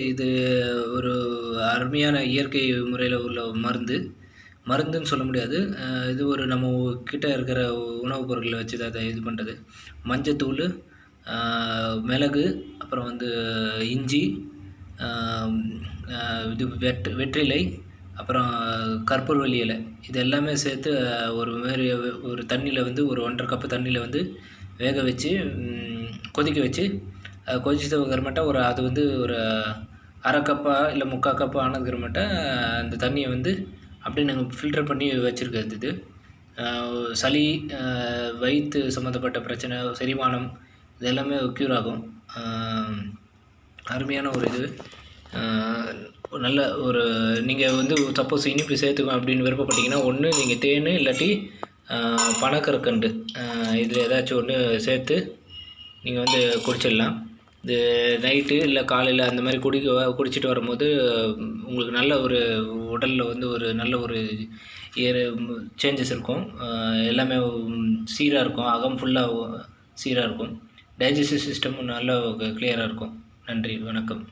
இது ஒரு அருமையான இயற்கை முறையில உள்ள மருந்துன்னு சொல்ல முடியாது. இது ஒரு நம்ம கிட்ட இருக்கிற உணவுப் பொருட்கள வச்சு தான் அத இது பண்றது. மஞ்சத்தூளு, அ மிளகு, அப்புறம் வந்து இஞ்சி, ஆம் அ இது வெற்றிலை, அப்புறம் கற்பூரவள்ளி இலை. இது எல்லாமே சேர்த்து ஒரு மாரி ஒரு தண்ணீல வந்து ஒரு 1 1/2 கப்பு தண்ணீல வந்து வேக வச்சு, கொதிக்க வச்சு, கொதிச்சதுக்கு அப்புறமேட்டா அது வந்து ஒரு 1/2 கப்பா இல்ல 3/4 கப்பா ஆனதுக்கப்புறமேட்டா அந்த தண்ணிய வந்து அப்படியே நாங்க ஃபில்டர் பண்ணி வச்சிருக்கிறது இது. சளி, வயித்து சம்மந்தப்பட்ட பிரச்சனை, செரிமானம் இது எல்லாமே க்யூர் ஆகும். அ அருமையான ஒரு இது. அ நல்ல ஒரு நீங்க வந்து சப்போஸ் இனிப்பு சேர்த்துக்கணும் அப்படின்னு விருப்பப்பட்டீங்கன்னா, ஒண்ணு நீங்க தேனு இல்லாட்டி பனக்கற்கண்டு இதில ஏதாச்சும் ஒண்ணு சேர்த்து நீங்க வந்து குடிச்சிடலாம். இது நைட்டு இல்ல காலையில அந்த மாரி குடிச்சிட்டு வரும்போது, உங்களுக்கு நல்ல ஒரு உடல்ல வந்து ஒரு நல்ல ஒரு ஏறு சேஞ்சஸ் இருக்கும். எல்லாமே சீரா இருக்கும். அகம் ஃபுல்லா சீரா இருக்கும். டைஜஸ்டிவ் சிஸ்டமும் நல்லா கிளியரா இருக்கும். நன்றி, வணக்கம்.